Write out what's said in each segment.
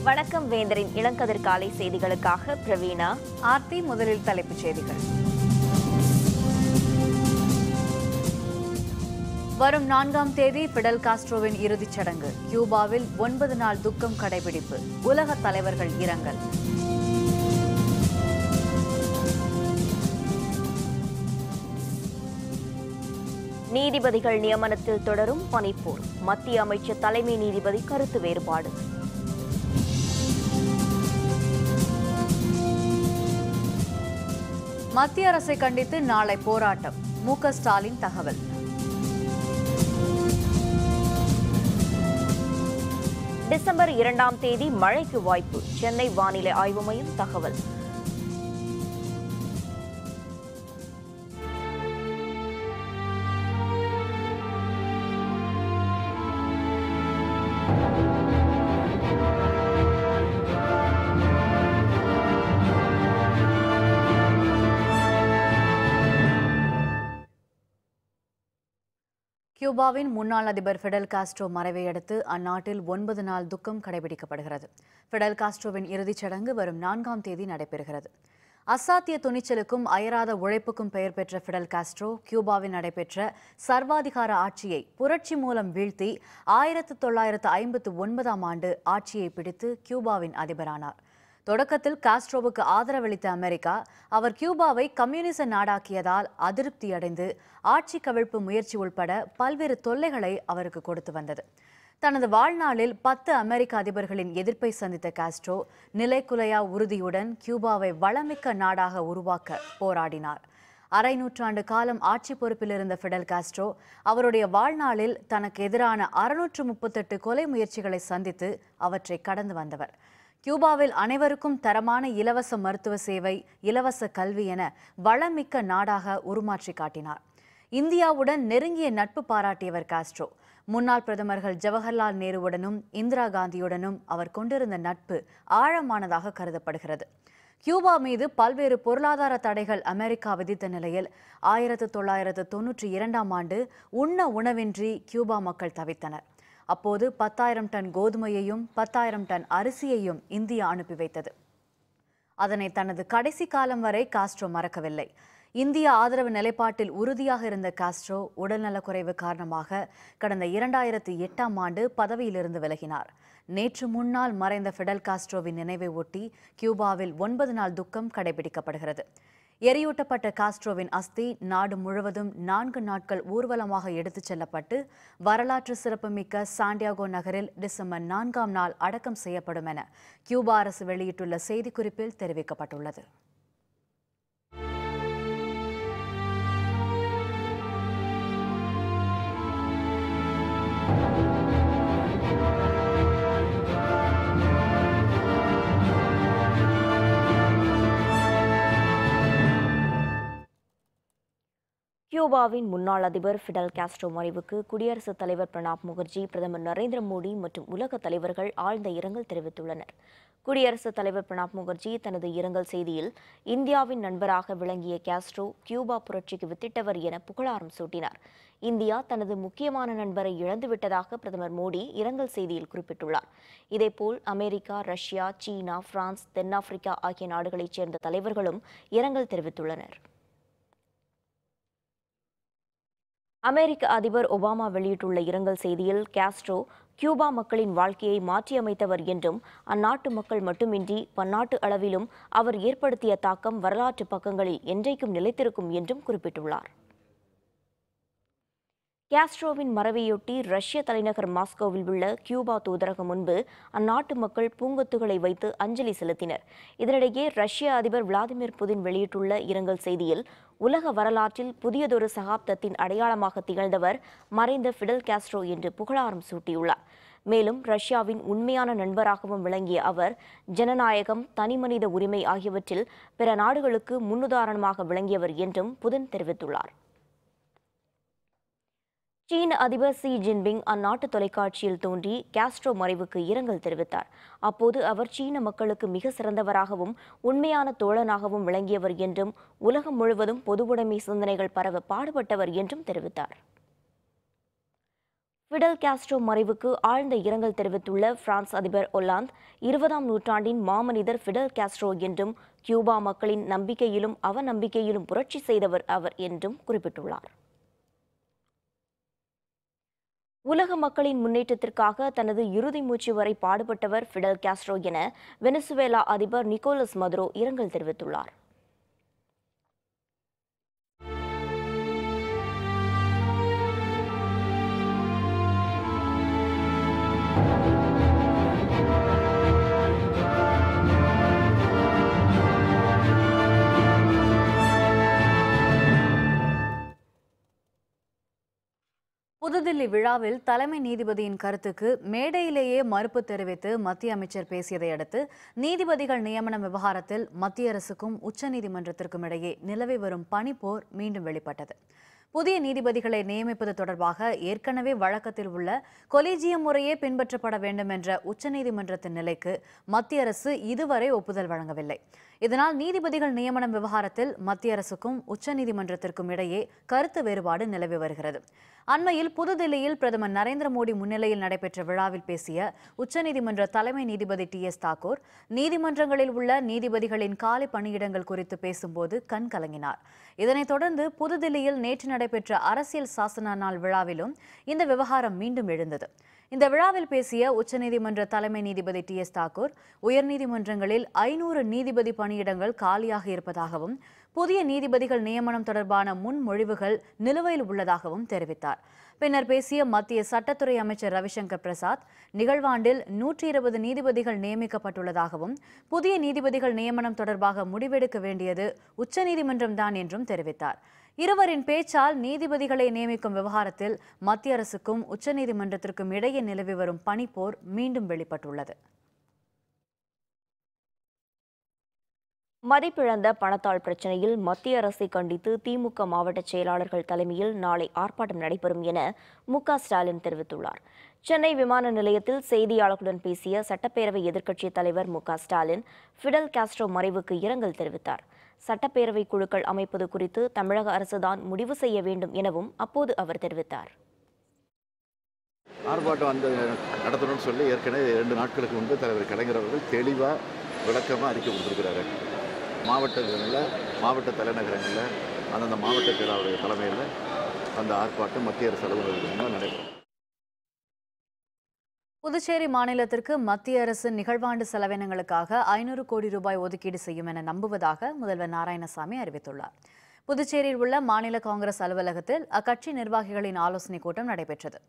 வணக்கம் வேந்தரின் இளங்கதிர்காலை செய்திகளுக்காக பிரவீணா. ஆர்த்தி. முதலில் தலைப்புச் செய்திகள். வரும் 4ஆம் தேதி பிடல் காஸ்ட்ரோவின் இறுதிச் சடங்கு. கியூபாவில் 9 நாள் துக்கம் கடைபிடிப்பு. உலக தலைவர்கள் இரங்கல். நீதிபதிகள் நியமனத்தில் தொடரும் பனிப்போர். மத்திய அமைச்சர் தலைமை நீதிபதி கருத்து வேறுபாடு. மத்திய அரசை கண்டித்து நாளை போராட்டம். மு.க. ஸ்டாலின் தகவல். டிசம்பர் 2ஆம் தேதி மழைக்கு வாய்ப்பு. சென்னை வானிலை ஆய்வு மையம் தகவல். கியூபாவின் முன்னாள் அதிபர் பிடல் காஸ்ட்ரோ மறைவை அடுத்து அந்நாட்டில் 9 நாள் துக்கம் கடைபிடிக்கப்படுகிறது. பிடல் காஸ்ட்ரோவின் இறுதிச் சடங்கு வரும் 4ஆம் தேதி நடைபெறுகிறது. அசாத்திய துணிச்சலுக்கும் அயராத உழைப்புக்கும் பெயர் பெற்ற பிடல் காஸ்ட்ரோ கியூபாவில் நடைபெற்ற சர்வாதிகார ஆட்சியை புரட்சி மூலம் வீழ்த்தி 1959ஆம் ஆண்டு ஆட்சியை பிடித்து கியூபாவின் அதிபரானார். தொடக்கத்தில் காஸ்ட்ரோவுக்கு ஆதரவளித்த அமெரிக்கா அவர் கியூபாவை கம்யூனிச நாடாக்கியதால் அதிருப்தியடைந்து ஆட்சி கவிழ்ப்பு முயற்சி உள்பட பல்வேறு தொல்லைகளை அவருக்கு கொடுத்து வந்தது. தனது வாழ்நாளில் 10 அமெரிக்க அதிபர்களின் எதிர்ப்பை சந்தித்த காஸ்ட்ரோ நிலைக்குலையா உறுதியுடன் கியூபாவை வளமிக்க நாடாக உருவாக்க போராடினார். அரை நூற்றாண்டு காலம் ஆட்சி பொறுப்பில் இருந்த பிடல் காஸ்ட்ரோ அவருடைய வாழ்நாளில் தனக்கு எதிரான 638 கொலை முயற்சிகளை சந்தித்து அவற்றை கடந்து வந்தவர். கியூபாவில் அனைவருக்கும் தரமான இலவச மருத்துவ சேவை, இலவச கல்வி என வளமிக்க நாடாக உருமாற்றி காட்டினார். இந்தியாவுடன் நெருங்கிய நட்பு பாராட்டியவர் காஸ்ட்ரோ. முன்னாள் பிரதமர்கள் ஜவஹர்லால் நேருவுடனும் இந்திரா காந்தியுடனும் அவர் கொண்டிருந்த நட்பு ஆழமானதாக கருதப்படுகிறது. கியூபா மீது பல்வேறு பொருளாதார தடைகள் அமெரிக்கா விதித்த நிலையில் 1992ஆம் ஆண்டு உண்ண உணவின்றி கியூபா மக்கள் தவித்தனர். அப்போது 10,000 டன் கோதுமையையும் 10,000 டன் அரிசியையும் இந்தியா அனுப்பி வைத்தது. அதனை தனது கடைசி காலம் வரை காஸ்ட்ரோ மறக்கவில்லை. இந்திய ஆதரவு நிலைப்பாட்டில் உறுதியாக இருந்த காஸ்ட்ரோ உடல்நலக்குறைவு காரணமாக கடந்த 2008ஆம் ஆண்டு பதவியிலிருந்து விலகினார். நேற்று முன்னால் மறைந்த பிடல் காஸ்ட்ரோவின் நினைவை ஒட்டி கியூபாவில் 9 நாள் துக்கம் கடைபிடிக்கப்படுகிறது. எரியூட்டப்பட்ட காஸ்ட்ரோவின் அஸ்தி நாடு முழுவதும் 4 நாட்கள் ஊர்வலமாக எடுத்துச் செல்லப்பட்டு வரலாற்று சிறப்புமிக்க சாண்டியாகோ நகரில் டிசம்பர் 4ஆம் நாள் அடக்கம் செய்யப்படும் என கியூபா அரசு வெளியிட்டுள்ள செய்திக்குறிப்பில் தெரிவிக்கப்பட்டுள்ளது. கியூபாவின் முன்னாள் அதிபர் பிடல் காஸ்ட்ரோ மறைவுக்கு குடியரசுத் தலைவர் பிரணாப் முகர்ஜி, பிரதமர் நரேந்திர மோடி மற்றும் உலக தலைவர்கள் ஆழ்ந்த இரங்கல் தெரிவித்துள்ளனர். குடியரசுத் தலைவர் பிரணாப் முகர்ஜி தனது இரங்கல் செய்தியில் இந்தியாவின் நண்பராக விளங்கிய காஸ்ட்ரோ கியூபா புரட்சிக்கு வித்திட்டவர் என புகழாரம் சூட்டினார். இந்தியா தனது முக்கியமான நண்பரை இழந்துவிட்டதாக பிரதமர் மோடி இரங்கல் செய்தியில் குறிப்பிட்டுள்ளார். இதேபோல் அமெரிக்கா, ரஷ்யா, சீனா, பிரான்ஸ், தென்னாப்பிரிக்கா ஆகிய நாடுகளைச் சேர்ந்த தலைவர்களும் இரங்கல் தெரிவித்துள்ளனர். அமெரிக்க அதிபர் ஒபாமா வெளியிட்டுள்ள இரங்கல் செய்தியில் காஸ்ட்ரோ கியூபா மக்களின் வாழ்க்கையை மாற்றியமைத்தவர் என்றும் அந்நாட்டு மக்கள் மட்டுமின்றி பன்னாட்டு அளவிலும் அவர் ஏற்படுத்திய தாக்கம் வரலாற்று பக்கங்களில் என்றைக்கும் நிலைத்திருக்கும் என்றும் குறிப்பிட்டுள்ளார். காஸ்ட்ரோவின் மறைவையொட்டி ரஷ்ய தலைநகர் மாஸ்கோவில் உள்ள கியூபா தூதரகம் முன்பு அந்நாட்டு மக்கள் பூங்கொத்துகளை வைத்து அஞ்சலி செலுத்தினர். இதனிடையே ரஷ்ய அதிபர் விளாடிமிர் புதின் வெளியிட்டுள்ள இரங்கல் செய்தியில் உலக வரலாற்றில் புதியதொரு சகாப்தத்தின் அடையாளமாக திகழ்ந்தவர் மறைந்த பிடல் காஸ்ட்ரோ என்று புகழாரம் சூட்டியுள்ளார். மேலும் ரஷ்யாவின் உண்மையான நண்பராகவும் விளங்கிய அவர் ஜனநாயகம், தனிமனித உரிமை ஆகியவற்றில் பிற நாடுகளுக்கு முன்னுதாரணமாக விளங்கியவர் என்றும் புதின் தெரிவித்துள்ளார். சீன அதிபர் ஷி ஜின்பிங் அந்நாட்டு தொலைக்காட்சியில் தோன்றி காஸ்ட்ரோ மறைவுக்கு இரங்கல் தெரிவித்தார். அப்போது அவர் சீன மக்களுக்கு மிக சிறந்தவராகவும் உண்மையான தோழனாகவும் விளங்கியவர் என்றும் உலகம் முழுவதும் பொதுவுடைமை சிந்தனைகள் பரவ பாடுபட்டவர் என்றும் தெரிவித்தார். ஃபிடல் காஸ்ட்ரோ மறைவுக்கு ஆழ்ந்த இரங்கல் தெரிவித்துள்ள பிரான்ஸ் அதிபர் ஒலாந்து 20ஆம் நூற்றாண்டின் மாமனிதர் ஃபிடல் காஸ்ட்ரோ என்றும் கியூபா மக்களின் நம்பிக்கையிலும் அவநம்பிக்கையிலும் புரட்சி செய்தவர் அவர் என்றும் குறிப்பிட்டுள்ளார். உலக மக்களின் முன்னேற்றத்திற்காக தனது இறுதி மூச்சு வரை பாடுபட்டவர் ஃபிடல் காஸ்ட்ரோ என வெனிசுவேலா அதிபர் நிக்கோலஸ் மதுரோ இரங்கல் தெரிவித்துள்ளார். புதுதில்லி விழாவில் தலைமை நீதிபதியின் கருத்துக்கு மேடையிலேயே மறுப்பு தெரிவித்து மத்திய அமைச்சர் பேசியதை அடுத்து நீதிபதிகள் நியமனம் விவகாரத்தில் மத்திய அரசுக்கும் உச்சநீதிமன்றத்திற்கும் இடையே நிலவி வரும் பனிப்போர் மீண்டும் வெளிப்பட்டது. புதிய நீதிபதிகளை நியமிப்பது தொடர்பாக ஏற்கனவே வழக்கத்தில் உள்ள கொலீஜியம் முறையே பின்பற்றப்பட வேண்டும் என்ற உச்சநீதிமன்றத்தின் நிலைக்கு மத்திய அரசு இதுவரை ஒப்புதல் வழங்கவில்லை. இதனால் நீதிபதிகள் நியமனம் விவகாரத்தில் மத்திய அரசுக்கும் உச்சநீதிமன்றத்திற்கும் இடையே கருத்து வேறுபாடு நிலவி வருகிறது. அண்மையில் புதுதில்லியில் பிரதமர் நரேந்திர மோடி முன்னிலையில் நடைபெற்ற விழாவில் பேசிய உச்சநீதிமன்ற தலைமை நீதிபதி TS தாக்கூர் நீதிமன்றங்களில் உள்ள நீதிபதிகளின் காலி பணியிடங்கள் குறித்து பேசும்போது கண் கலங்கினார். இதனைத் தொடர்ந்து புதுதில்லியில் நேற்று நடைபெற்ற அரசியல் சாசன நாள் விழாவிலும் இந்த விவகாரம் மீண்டும் எழுந்தது. இந்த விழாவில் பேசிய உச்சநீதிமன்ற தலைமை நீதிபதி TS தாக்கூர் உயர்நீதிமன்றங்களில் 500 நீதிபதி பணியிடங்கள் காலியாக இருப்பதாகவும் புதிய நீதிபதிகள் நியமனம் தொடர்பான முன்மொழிவுகள் நிலுவையில் உள்ளதாகவும் தெரிவித்தார். பின்னர் பேசிய மத்திய சட்டத்துறை அமைச்சர் ரவிசங்கர் பிரசாத் நிகழ்வாண்டில் 120 நீதிபதிகள் நியமிக்கப்பட்டுள்ளதாகவும் புதிய நீதிபதிகள் நியமனம் தொடர்பாக முடிவெடுக்க வேண்டியது உச்சநீதிமன்றம்தான் என்றும் தெரிவித்தார். இருவரின் பேச்சால் நீதிபதிகளை நியமிக்கும் விவகாரத்தில் மத்திய அரசுக்கும் உச்சநீதிமன்றத்திற்கும் இடையே நிலவி வரும் பனிப்போர் மீண்டும் வெளிப்பட்டுள்ளது. மதிப்பிழந்த பணத்தாள் பிரச்சினையில் மத்திய அரசை கண்டித்து திமுக மாவட்ட செயலாளர்கள் தலைமையில் நாளை ஆர்ப்பாட்டம் நடைபெறும் என மு.க. ஸ்டாலின் தெரிவித்துள்ளார். சென்னை விமான நிலையத்தில் செய்தியாளர்களுடன் பேசிய சட்டப்பேரவை எதிர்க்கட்சித் தலைவர் மு.க. ஸ்டாலின் ஃபிடல் காஸ்ட்ரோ மறைவுக்கு இரங்கல் தெரிவித்தார். சட்டப்பேரவை குழுக்கள் அமைப்பது குறித்து தமிழக அரசுதான் முடிவு செய்ய வேண்டும் எனவும் அப்போது அவர் தெரிவித்தார். ஆர்ப்பாட்டம் நடத்தணும்னு சொல்லி ஏற்கனவே 2 நாட்களுக்கு முன்பு தலைவர் கலைஞர் அவர்கள் தெளிவாக விளக்கமாக அறிக்கை கொடுத்துருக்கிறாரு. மாவட்ட தலைநகரங்களில் அந்தந்த மாவட்ட செயலாளர்கள் தலைமையில் அந்த ஆர்ப்பாட்டம் மத்திய அரசு அலுவலகத்துக்கு முன்னால் நடைபெறும். புதுச்சேரி மாநிலத்திற்கு மத்திய அரசு நிகழ்வாண்டு செலவினங்களுக்காக 500 கோடி ரூபாய் ஒதுக்கீடு செய்யும் என நம்புவதாக முதல்வர் நாராயணசாமி அறிவித்துள்ளார். புதுச்சேரியில் உள்ள மாநில காங்கிரஸ் அலுவலகத்தில் அக்கட்சி நிர்வாகிகளின் ஆலோசனைக் கூட்டம் நடைபெற்றது.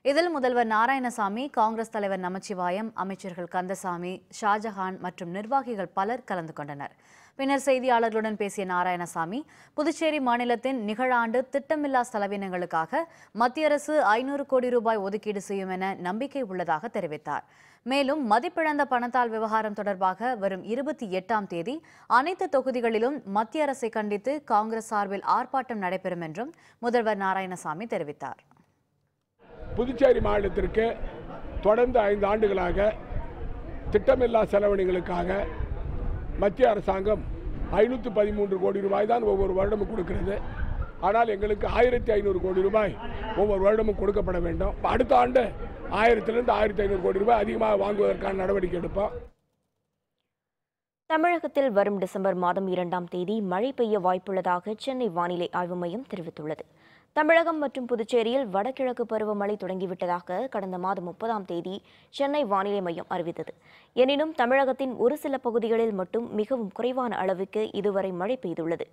இதில் முதல்வர் நாராயணசாமி, காங்கிரஸ் தலைவர் நமச்சிவாயம், அமைச்சர்கள் கந்தசாமி, ஷாஜஹான் மற்றும் நிர்வாகிகள் பலர் கலந்து கொண்டனர். பின்னர் செய்தியாளர்களுடன் பேசிய நாராயணசாமி, புதுச்சேரி மாநிலத்தின் நிகழாண்டு திட்டமில்லா செலவினங்களுக்காக மத்திய அரசு 500 கோடி ரூபாய் ஒதுக்கீடு செய்யும் என நம்பிக்கை உள்ளதாக தெரிவித்தார். மேலும் மதிப்பிழந்த பணத்தாள் விவகாரம் தொடர்பாக வரும் 28ஆம் தேதி அனைத்து தொகுதிகளிலும் மத்திய அரசை கண்டித்து காங்கிரஸ் சார்பில் ஆர்ப்பாட்டம் நடைபெறும் என்றும் முதல்வர் நாராயணசாமி தெரிவித்தார். புதுச்சேரி மாநிலத்திற்கு தொடர்ந்து 5 ஆண்டுகளாக திட்டமில்லா செலவினங்களுக்காக மத்திய அரசாங்கம் 513 கோடி ரூபாய் தான் ஒவ்வொரு வருடமும் கொடுக்கிறது. ஆனால் எங்களுக்கு 1500 கோடி ரூபாய் ஒவ்வொரு வருடமும் கொடுக்கப்பட வேண்டும். அடுத்த ஆண்டு 1000 1500 கோடி ரூபாய் அதிகமாக வாங்குவதற்கான நடவடிக்கை எடுப்போம். தமிழகத்தில் வரும் டிசம்பர் மாதம் 2ஆம் தேதி மழை பெய்ய வாய்ப்புள்ளதாக சென்னை வானிலை ஆய்வு மையம் தெரிவித்துள்ளது. தமிழகம் மற்றும் புதுச்சேரியில் வடகிழக்கு பருவமழை தொடங்கிவிட்டதாக கடந்த மாதம் 30ஆம் தேதி சென்னை வானிலை மையம் அறிவித்தது. எனினும் தமிழகத்தின் ஒரு சில பகுதிகளில் மட்டும் மிகவும் குறைவான அளவுக்கு இதுவரை மழை பெய்துள்ளது.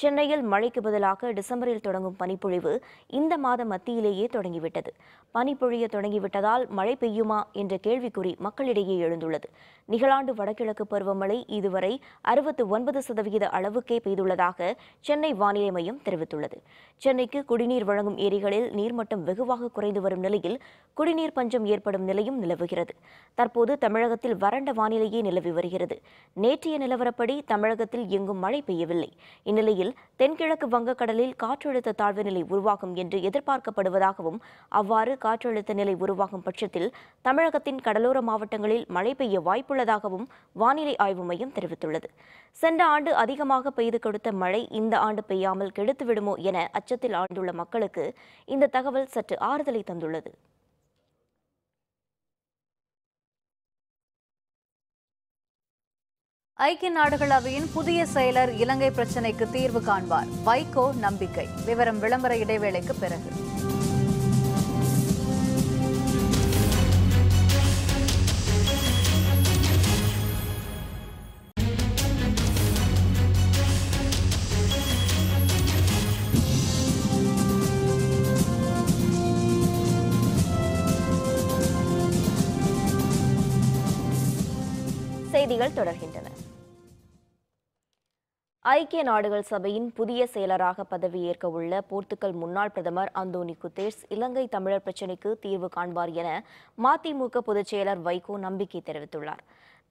சென்னையில் மழைக்கு பதிலாக டிசம்பரில் தொடங்கும் பனிப்பொழிவு இந்த மாத மத்தியிலேயே தொடங்கிவிட்டது. பனிப்பொழிய தொடங்கிவிட்டதால் மழை பெய்யுமா என்ற கேள்விக்குறி மக்களிடையே எழுந்துள்ளது. நிகழாண்டு வடகிழக்கு பருவமழை இதுவரை 69% அளவுக்கே பெய்துள்ளதாக சென்னை வானிலை மையம் தெரிவித்துள்ளது. சென்னைக்கு குடிநீர் வழங்கும் ஏரிகளில் நீர்மட்டம் வெகுவாக குறைந்து வரும் நிலையில் குடிநீர் பஞ்சம் ஏற்படும் நிலையும் நிலவுகிறது. தற்போது தமிழகத்தில் வறண்ட வானிலையே நிலவி வருகிறது. நேற்றைய நிலவரப்படி தமிழகத்தில் எங்கும் மழை பெய்யவில்லை. இந்நிலையில் தென்கிழக்கு வங்கக்கடலில் காற்றழுத்த தாழ்வு நிலை உருவாகும் என்று எதிர்பார்க்கப்படுவதாகவும் அவ்வாறு காற்றழுத்த நிலை உருவாகும் பட்சத்தில் தமிழகத்தின் கடலோர மாவட்டங்களில் மழை பெய்ய வாய்ப்புள்ளதாகவும் வானிலை ஆய்வு மையம் தெரிவித்துள்ளது. சென்ற ஆண்டு அதிகமாக பெய்து கொடுத்த மழை இந்த ஆண்டு பெய்யாமல் கெடுத்துவிடுமோ என அச்சத்தில் ஆழ்ந்துள்ள மக்களுக்கு இந்த தகவல் சற்று ஆறுதலை தந்துள்ளது. ஐக்கிய நாடுகள் அவையின் புதிய செயலர் இலங்கை பிரச்சினைக்கு தீர்வு காண்பார். வைகோ நம்பிக்கை. விவரம் விளம்பர இடைவேளைக்கு பிறகு. செய்திகள் தொடர்கின்றன. ஐக்கிய நாடுகள் சபையின் புதிய செயலராக பதவியேற்க உள்ள போர்த்துகல் முன்னாள் பிரதமர் அந்தோனி குட்டேர்ஸ் இலங்கை தமிழர் பிரச்சினைக்கு தீர்வு காண்பார் என மதிமுக பொதுச் செயலர் வைகோ நம்பிக்கை தெரிவித்துள்ளார்.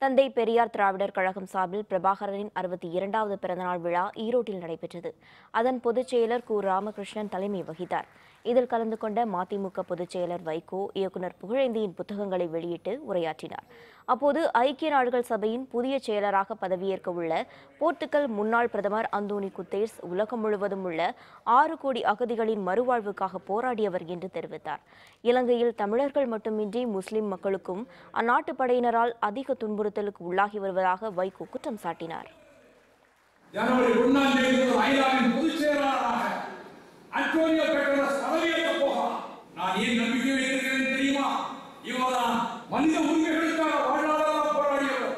தந்தை பெரியார் திராவிடர் கழகம் சார்பில் பிரபாகரனின் 62வது பிறந்தநாள் விழா ஈரோட்டில் நடைபெற்றது. அதன் பொதுச் செயலர் கு. ராமகிருஷ்ணன் தலைமை வகித்தார். இதில் கலந்து கொண்ட மதிமுக பொதுச் செயலர் வைகோ இயக்குநர் புகழேந்தியின் புத்தகங்களை வெளியிட்டு உரையாற்றினார். அப்போது ஐக்கிய நாடுகள் சபையின் புதிய செயலராக பதவியேற்க உள்ள போர்த்துகல் முன்னாள் பிரதமர் அந்தோனி குட்டேர்ஸ் உலகம் முழுவதும் உள்ள 6 கோடி அகதிகளின் மறுவாழ்வுக்காக போராடியவர் என்று தெரிவித்தார். இலங்கையில் தமிழர்கள் மட்டுமின்றி முஸ்லிம் மக்களுக்கும் அந்நாட்டு படையினரால் அதிக துன்புறுத்தலுக்கு உள்ளாகி வருவதாக வைகோ குற்றம் சாட்டினார். ஜனவரி 1ஆம் தேதி ஐநாவின் பொதுச் செயலாளராக அன்டோனியோ குட்டேரஸ் பதவியேற்க போகிறார். நான் ஏன் நம்பிக்கை வைத்திருக்கிறேன் தெரியுமா? இவர்தான் மனித உரிமைகளுக்காக வாழ்நாளாக போராடியவர்,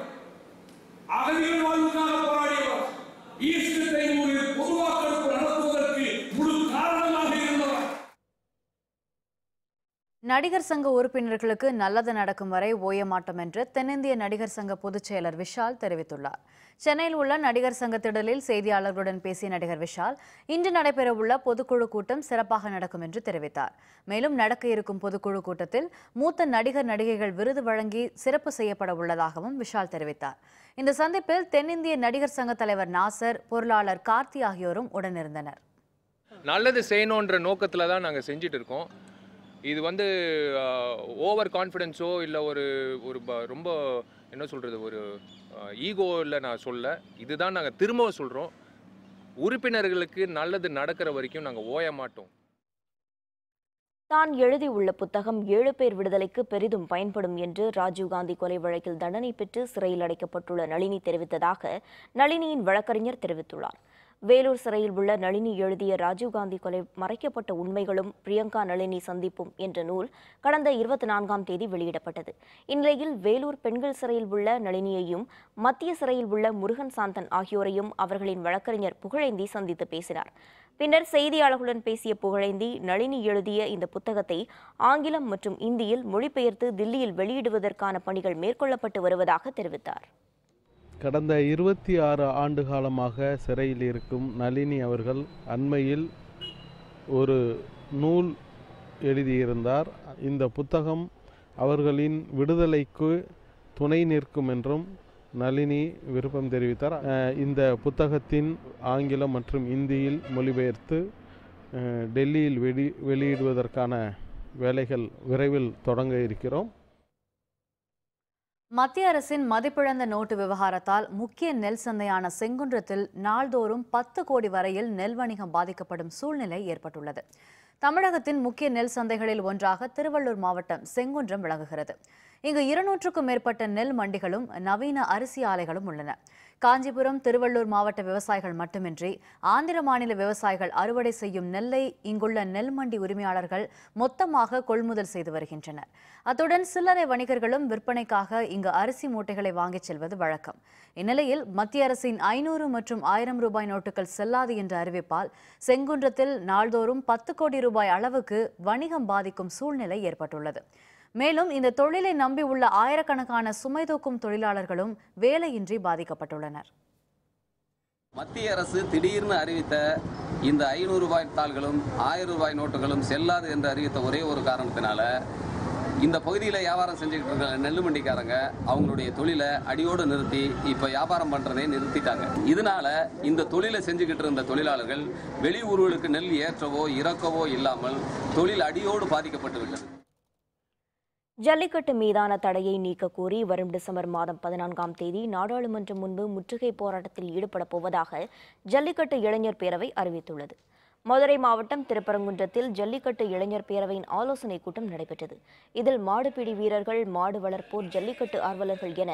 அகதிகள் வாழ்வுக்காக போராடியவர், ஈஸ்ட் தைமூரில் பொதுவாக்கெடுப்பு நடத்துவதற்கு முழு காரணமாக இருந்தவர். நடிகர் சங்க உறுப்பினர்களுக்கு நல்லது நடக்கும் வரை ஓய மாட்டோம் என்று தென்னிந்திய நடிகர் சங்க பொதுச் செயலர் விஷால் தெரிவித்துள்ளார். சென்னையில் உள்ள நடிகர் சங்க திடலில் செய்தியாளர்களுடன் பேசிய நடிகர் விஷால் இன்று நடைபெறவுள்ள பொதுக்குழு கூட்டம் சிறப்பாக நடக்கும் என்று தெரிவித்தார். மேலும் நடக்க இருக்கும் பொதுக்குழு கூட்டத்தில் மூத்த நடிகர் நடிகைகள் விருது வழங்கி சிறப்பு செய்யப்பட உள்ளதாகவும் விஷால் தெரிவித்தார். இந்த சந்திப்பில் தென்னிந்திய நடிகர் சங்க தலைவர் நாசர், பொருளாளர் கார்த்தி ஆகியோரும் உடனிருந்தனர். நல்லது செய்யணுன்ற நோக்கத்தில் தான் நாங்கள் செஞ்சுட்டு இருக்கோம். இது ஓவர் கான்ஃபிடென்ஸோ இல்லை ஒரு ரொம்ப என்ன சொல்கிறது ஒரு ஈகோவில் நான் சொல்ல, இதுதான் நாங்கள் திரும்பவும் சொல்கிறோம். உறுப்பினர்களுக்கு நல்லது நடக்கிற வரைக்கும் நாங்கள் ஓய மாட்டோம். தான் எழுதியுள்ள புத்தகம் 7 பேர் விடுதலைக்கு பெரிதும் பயன்படும் என்று ராஜீவ்காந்தி கொலை வழக்கில் தண்டனை பெற்று சிறையில் அடைக்கப்பட்டுள்ள நளினி தெரிவித்ததாக நளினியின் வழக்கறிஞர் தெரிவித்துள்ளார். வேலூர் சிறையில் உள்ள நளினி எழுதிய ராஜீவ்காந்தி கொலை மறைக்கப்பட்ட உண்மைகளும் பிரியங்கா நளினி சந்திப்பும் என்ற நூல் கடந்த 24ஆம் தேதி வெளியிடப்பட்டது. இந்நிலையில் வேலூர் பெண்கள் சிறையில் உள்ள நளினியையும் மத்திய சிறையில் உள்ள முருகன் சாந்தன் ஆகியோரையும் அவர்களின் வழக்கறிஞர் புகழேந்தி சந்தித்து பேசினார். பின்னர் செய்தியாளர்களுடன் பேசிய புகழேந்தி நளினி எழுதிய இந்த புத்தகத்தை ஆங்கிலம் மற்றும் இந்தியில் மொழிபெயர்த்து தில்லியில் வெளியிடுவதற்கான பணிகள் மேற்கொள்ளப்பட்டு வருவதாக தெரிவித்தார். கடந்த 26 ஆண்டு காலமாக சிறையில் இருக்கும் நளினி அவர்கள் அண்மையில் ஒரு நூல் எழுதியிருந்தார். இந்த புத்தகம் அவர்களின் விடுதலைக்கு துணை நிற்கும் என்றும் நளினி விருப்பம் தெரிவித்தார். இந்த புத்தகத்தின் ஆங்கிலம் மற்றும் இந்தியில் மொழிபெயர்த்து டெல்லியில் வெளியிடுவதற்கான வேலைகள் விரைவில் தொடங்க இருக்கிறோம். மத்திய அரசின் மதிப்பிழந்த நோட்டு விவகாரத்தால் முக்கிய நெல் சந்தையான செங்குன்றத்தில் நாள்தோறும் 10 கோடி வரையில் நெல் வணிகம் பாதிக்கப்படும் சூழ்நிலை ஏற்பட்டுள்ளது. தமிழகத்தின் முக்கிய நெல் சந்தைகளில் ஒன்றாக திருவள்ளூர் மாவட்டம் செங்குன்றம் விளங்குகிறது. இங்கு 200க்கும் மேற்பட்ட நெல் மண்டிகளும் நவீன அரிசி ஆலைகளும் உள்ளன. காஞ்சிபுரம், திருவள்ளூர் மாவட்ட விவசாயிகள் மட்டுமின்றி ஆந்திர மாநில விவசாயிகள் அறுவடை செய்யும் நெல்லை இங்குள்ள நெல் மண்டி உரிமையாளர்கள் மொத்தமாக கொள்முதல் செய்து வருகின்றனர். அத்துடன் சில்லறை வணிகர்களும் விற்பனைக்காக இங்கு அரிசி மூட்டைகளை வாங்கிச் செல்வது வழக்கம். இந்நிலையில் மத்திய அரசின் 500 மற்றும் 1000 ரூபாய் நோட்டுகள் செல்லாது என்ற அறிவிப்பால் செங்குன்றத்தில் நாள்தோறும் 10 கோடி ரூபாய் அளவுக்கு வணிகம் பாதிக்கும் சூழ்நிலை ஏற்பட்டுள்ளது. மேலும் இந்த தொழிலை நம்பி உள்ள ஆயிரக்கணக்கான சுமை தூக்கும் தொழிலாளர்களும் வேலையின்றி பாதிக்கப்பட்டுள்ளனர். மத்திய அரசு திடீர்னு அறிவித்த இந்த 500 ரூபாய் தாள்களும் 1000 ரூபாய் நோட்டுகளும் செல்லாது என்று அறிவித்த ஒரே ஒரு காரணத்தினால இந்த பகுதியில் வியாபாரம் செஞ்சுக்கிட்டு இருக்கிற நெல் மண்டிக்காரங்க அவங்களுடைய தொழிலை அடியோடு நிறுத்தி இப்போ வியாபாரம் பண்ணுறதை நிறுத்திட்டாங்க. இதனால இந்த தொழிலை செஞ்சுக்கிட்டு இருந்த தொழிலாளர்கள் வெளியூர்களுக்கு நெல் ஏற்றவோ இறக்கவோ இல்லாமல் தொழில் அடியோடு பாதிக்கப்பட்டு விட்டது. ஜல்லிக்கட்டு மீதான தடையை நீக்க கோரி வரும் டிசம்பர் மாதம் 14ஆம் தேதி நாடாளுமன்றம் முன்பு முற்றுகை போராட்டத்தில் ஈடுபட போவதாக ஜல்லிக்கட்டு இளைஞர் பேரவை அறிவித்துள்ளது. மதுரை மாவட்டம் திருப்பரங்குன்றத்தில் ஜல்லிக்கட்டு இளைஞர் பேரவையின் ஆலோசனைக் கூட்டம் நடைபெற்றது. இதில் மாடுபிடி வீரர்கள், மாடு வளர்ப்போர், ஜல்லிக்கட்டு ஆர்வலர்கள் என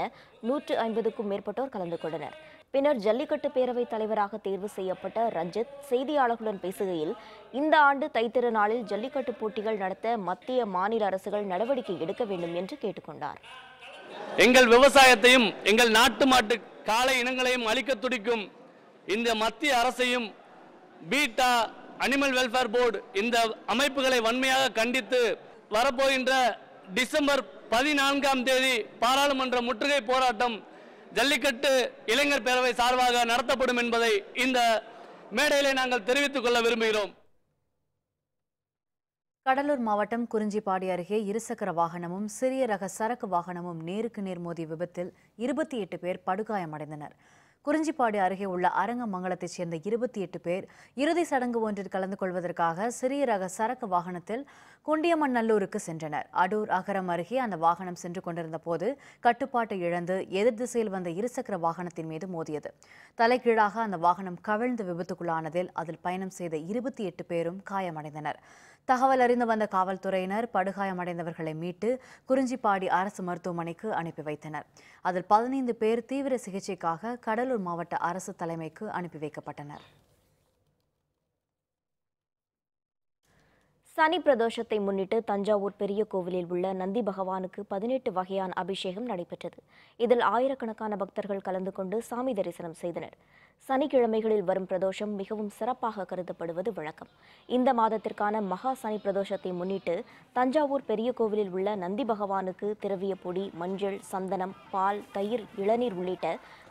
150க்கும் மேற்பட்டோர் கலந்து கொண்டனர். பின்னர் ஜல்லிக்கட்டு பேரவைத் தலைவராக தேர்வு செய்யப்பட்ட ரஞ்சித் செய்தியாளர்களுடன் பேசுகையில், இந்த ஆண்டு தைத்திருநாளில் ஜல்லிக்கட்டு போட்டிகள் நடத்த மத்திய, மாநில அரசுகள் நடவடிக்கை எடுக்க வேண்டும் என்று கேட்டுக்கொண்டார். எங்கள் விவசாயத்தையும் எங்கள் நாட்டு மாட்டு காளை இனங்களையும் அழிக்க துடிக்கும் இந்த மத்திய அரசையும் பீட்டா, அனிமல் வெல்ஃபேர் போர்டு இந்த அமைப்புகளை வன்மையாக கண்டித்து வரப்போகின்ற டிசம்பர் 14ஆம் தேதி பாராளுமன்ற முற்றுகை போராட்டம் ஜல்லிக்கட்டு இளைஞர் பேரவை சார்பாக நடத்தப்படும் என்பதை இந்த மேடையிலே நாங்கள் தெரிவித்துக் கொள்ள விரும்புகிறோம். கடலூர் மாவட்டம் குறிஞ்சிப்பாடி அருகே இருசக்கர வாகனமும் சிறிய ரக சரக்கு வாகனமும் நேருக்கு நேர் மோதிய விபத்தில் 28 பேர் படுகாயமடைந்தனர். குறிஞ்சிப்பாடி அருகே உள்ள அரங்கமங்கலத்தைச் சேர்ந்த 28 பேர் இறுதி சடங்கு ஒன்றில் கலந்து கொள்வதற்காக சிறிய ரக சரக்கு வாகனத்தில் குண்டியமநல்லூருக்கு சென்றனர். அடூர் அகரம் அருகே அந்த வாகனம் சென்று கொண்டிருந்த போது கட்டுப்பாட்டை இழந்து எதிர் திசையில் வந்த இருசக்கர வாகனத்தின் மீது மோதியது. தலைகீழாக அந்த வாகனம் கவிழ்ந்து விபத்துக்குள்ளானதில் அதில் பயணம் செய்த 28 பேரும் காயமடைந்தனர். தகவல் அறிந்து வந்த காவல்துறையினர் படுகாயமடைந்தவர்களை மீட்டு குறிஞ்சிப்பாடி அரசு மருத்துவமனைக்கு அனுப்பி வைத்தனர். அதில் 15 பேர் தீவிர சிகிச்சைக்காக கடலூர் மாவட்ட அரசு தலைமைக்கு அனுப்பி வைக்கப்பட்டனர். சனி பிரதோஷத்தை முன்னிட்டு தஞ்சாவூர் பெரிய கோவிலில் உள்ள நந்தி பகவானுக்கு 18 வகையான அபிஷேகம் நடைபெற்றது. இதில் ஆயிரக்கணக்கான பக்தர்கள் கலந்து கொண்டு சாமி தரிசனம் செய்தனர். சனிக்கிழமைகளில் வரும் பிரதோஷம் மிகவும் சிறப்பாக கருதப்படுவது வழக்கம். இந்த மாதத்திற்கான மகா சனி பிரதோஷத்தை முன்னிட்டு தஞ்சாவூர் பெரிய கோவிலில் உள்ள நந்தி பகவானுக்கு திரவிய பொடி, மஞ்சள், சந்தனம், பால், தயிர், இளநீர் உள்ளிட்ட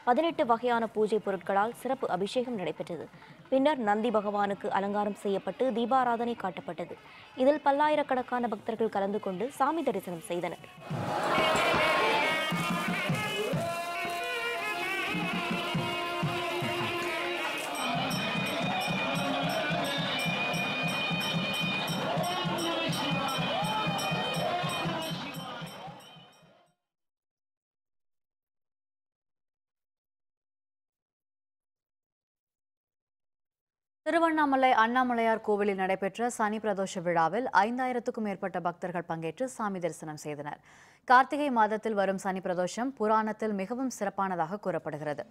18 வகையான பூஜை பொருட்களால் சிறப்பு அபிஷேகம் நடைபெற்றது. பின்னர் நந்தி பகவானுக்கு அலங்காரம் செய்யப்பட்டு தீபாராதனை காட்டப்பட்டது. இதில் பல்லாயிரக்கணக்கான பக்தர்கள் கலந்து கொண்டு சாமி தரிசனம் செய்தனர். திருவண்ணாமலை அண்ணாமலையார் கோவிலில் நடைபெற்ற சனி பிரதோஷ விழாவில் 5000க்கும் மேற்பட்ட பக்தர்கள் பங்கேற்று சாமி தரிசனம் செய்தனர். கார்த்திகை மாதத்தில் வரும் சனி பிரதோஷம் புராணத்தில் மிகவும் சிறப்பானதாக கூறப்படுகிறது.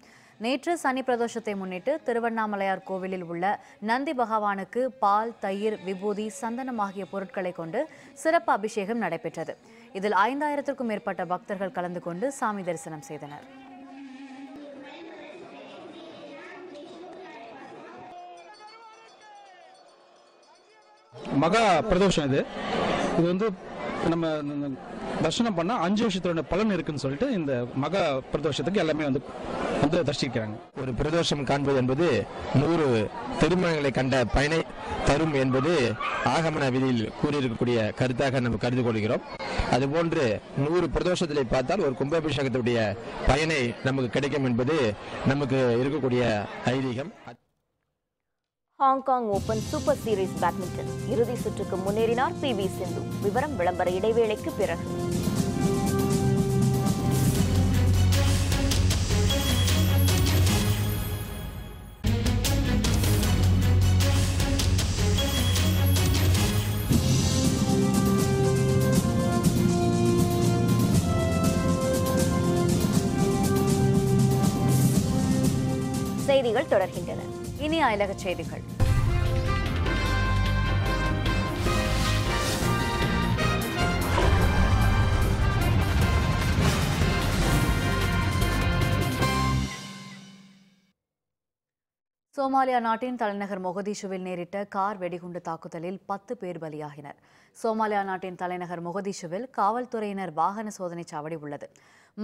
நேற்று சனி பிரதோஷத்தை முன்னிட்டு திருவண்ணாமலையார் கோவிலில் உள்ள நந்தி பகவானுக்கு பால், தயிர், விபூதி, சந்தனம் ஆகிய பொருட்களை கொண்டு சிறப்பு அபிஷேகம் நடைபெற்றது. இதில் 5000க்கும் மேற்பட்ட பக்தர்கள் கலந்து கொண்டு சாமி தரிசனம் செய்தனர். மகா பிரதோஷம் இது வந்து நம்ம தர்சனம் பண்ணால் 5 வருஷத்தோட பலன் இருக்குன்னு சொல்லிட்டு இந்த மகா பிரதோஷத்துக்கு எல்லாமே வந்து தரிசிக்கிறாங்க. ஒரு பிரதோஷம் காண்பது என்பது 100 திருமணங்களை கண்ட பயனை தரும் என்பது ஆகமன விதியில் கூறியிருக்கக்கூடிய கருத்தாக நம்ம கருதி கொள்கிறோம். அதுபோன்று 100 பிரதோஷத்திலே பார்த்தால் ஒரு கும்பாபிஷேகத்துடைய பயனை நமக்கு கிடைக்கும் என்பது நமக்கு இருக்கக்கூடிய ஐதீகம். Hong Kong open super series badminton இறுதி சுற்றுக்கு முன்னேறினார் PV சிந்து. விவரம் விளம்பர இடைவேளைக்கு பிறகு. செய்திகள் தொடர்கின்றன. இனி அயலக செய்திகள். சோமாலியா நாட்டின் தலைநகர் மொகதிஷுவில் நேரிட்ட கார் வெடிகுண்டு தாக்குதலில் 10 பேர் பலியாகினர். சோமாலியா நாட்டின் தலைநகர் மொகதிஷுவில் காவல்துறையினர் வாகன சோதனை சாவடி உள்ளது.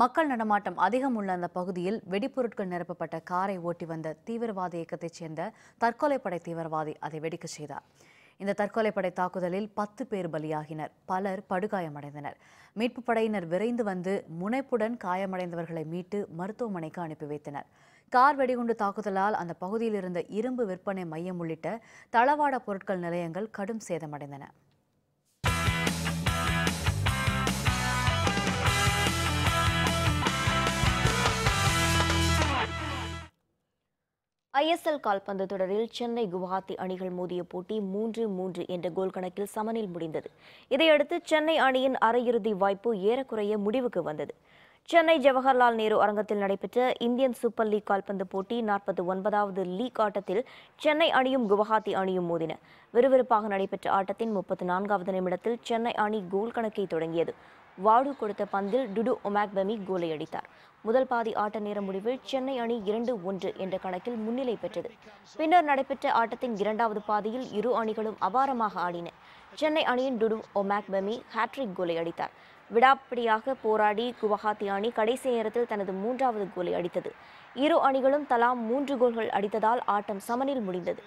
மக்கள் நடமாட்டம் அதிகம் உள்ள அந்த பகுதியில் வெடிப்பொருட்கள் நிரப்பப்பட்ட காரை ஓட்டி வந்த தீவிரவாத இயக்கத்தைச் சேர்ந்த தற்கொலைப்படை தீவிரவாதி அதை வெடிக்க செய்தார். இந்த தற்கொலைப்படை தாக்குதலில் 10 பேர் பலியாகினர். பலர் படுகாயமடைந்தனர். மீட்புப் படையினர் விரைந்து வந்து முனைப்புடன் காயமடைந்தவர்களை மீட்டு மருத்துவமனைக்கு அனுப்பி வைத்தனர். கார் வெடிகுண்டு தாக்குதலால் அந்த பகுதியில் இருந்த இரும்பு விற்பனை மையம் உள்ளிட்ட தளவாட பொருட்கள் நிலையங்கள் கடும் சேதமடைந்தன. ISL கால்பந்து தொடரில் சென்னை குவஹாத்தி அணிகள் மோதிய போட்டி 3-3 என்ற கோல் கணக்கில் சமனில் முடிந்தது. இதையடுத்து சென்னை அணியின் அரையிறுதி வாய்ப்பு ஏறக்குறைய முடிவுக்கு வந்தது. சென்னை ஜவஹர்லால் நேரு அரங்கத்தில் நடைபெற்ற இந்தியன் சூப்பர் லீக் கால்பந்து போட்டி 49வது லீக் ஆட்டத்தில் சென்னை அணியும் குவஹாத்தி அணியும் மோதின. விறுவிறுப்பாக நடைபெற்ற ஆட்டத்தின் 34வது நிமிடத்தில் சென்னை அணி கோல் கணக்கை தொடங்கியது. வாடு கொடுத்த பந்தில் டுடு ஒமாக்பெமி கோலை அடித்தார். முதல் பாதி ஆட்ட நேர முடிவில் சென்னை அணி 2-1 என்ற கணக்கில் முன்னிலை பெற்றது. பின்னர் நடைபெற்ற ஆட்டத்தின் இரண்டாவது பாதியில் இரு அணிகளும் அபாரமாக ஆடின. சென்னை அணியின் டுடு ஒமாக்பெமி ஹாட்ரிக் கோலை அடித்தார். விடாப்பிடியாக போராடி குவஹாத்தி அணி கடைசி நேரத்தில் தனது 3வது கோலை அடித்தது. இரு அணிகளும் தலா 3 கோல்கள் அடித்ததால் ஆட்டம் சமனில் முடிந்தது.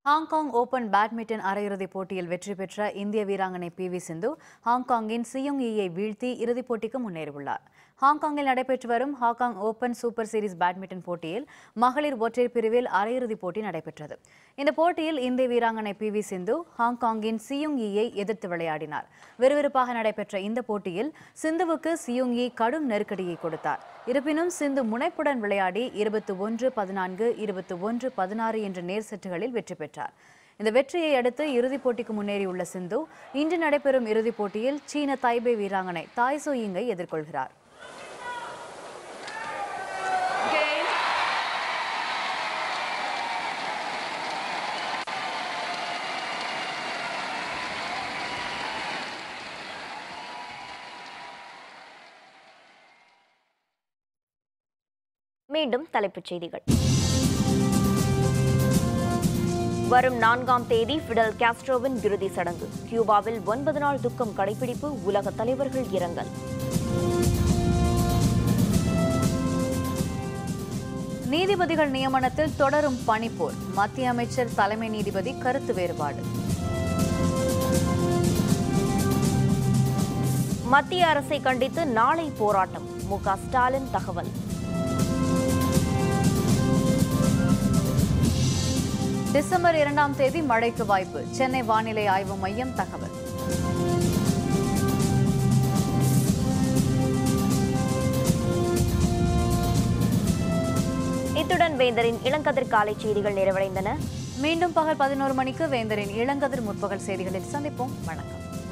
ஹாங்காங் ஓபன் பேட்மிண்டன் அரையிறுதிப் போட்டியில் வெற்றி பெற்ற இந்திய வீராங்கனை PV சிந்து ஹாங்காங்கின் சியோங் ஈயை வீழ்த்தி இறுதிப் போட்டிக்கு முன்னேறியுள்ளார். ஹாங்காங்கில் நடைபெற்று வரும் Hong Kong open super series badminton போட்டியில் மகளிர் ஒற்றையர் பிரிவில் அரையிறுதிப் போட்டி நடைபெற்றது. இந்த போட்டியில் இந்திய வீராங்கனை PV சிந்து ஹாங்காங்கின் சியோங் ஈயை எதிர்த்து விளையாடினார். விறுவிறுப்பாக நடைபெற்ற இந்த போட்டியில் சிந்துவுக்கு சியோங் ஈ கடும் நெருக்கடியை கொடுத்தார். இருப்பினும் சிந்து முனைப்புடன் விளையாடி 21-14, 21-16 என்ற நேர் செட்டுகளில் வெற்றி பெற்றார். இந்த வெற்றியை அடுத்து இறுதிப் போட்டிக்கு முன்னேறியுள்ள சிந்து இன்று நடைபெறும் இறுதிப் போட்டியில் சீன தைபே வீராங்கனை தாய் சோ யிங்கை எதிர்கொள்கிறார். மீண்டும் தலைப்புச் செய்திகள். வரும் 4ஆம் தேதி ஃபிடல் காஸ்ட்ரோவின் இறுதி சடங்கு. கியூபாவில் 9 நாள் துக்கம் கடைபிடிப்பு. உலக தலைவர்கள் இரங்கல். நீதிபதிகள் நியமனத்தில் தொடரும் பணிப்போர். மத்திய அமைச்சர் தலைமை நீதிபதி கருத்து வேறுபாடு. மத்திய அரசை கண்டித்து நாளை போராட்டம். மு.க. ஸ்டாலின் தகவல். டிசம்பர் 2ஆம் தேதி மழைக்கு வாய்ப்பு. சென்னை வானிலை ஆய்வு மையம் தகவல். இத்துடன் வேந்தரின் இளங்கதிர் காலை செய்திகள் நிறைவடைந்தன. மீண்டும் பகல் 11 மணிக்கு வேந்தரின் இளங்கதிர் முற்பகல் செய்திகளில் சந்திப்போம்.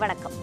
வணக்கம்.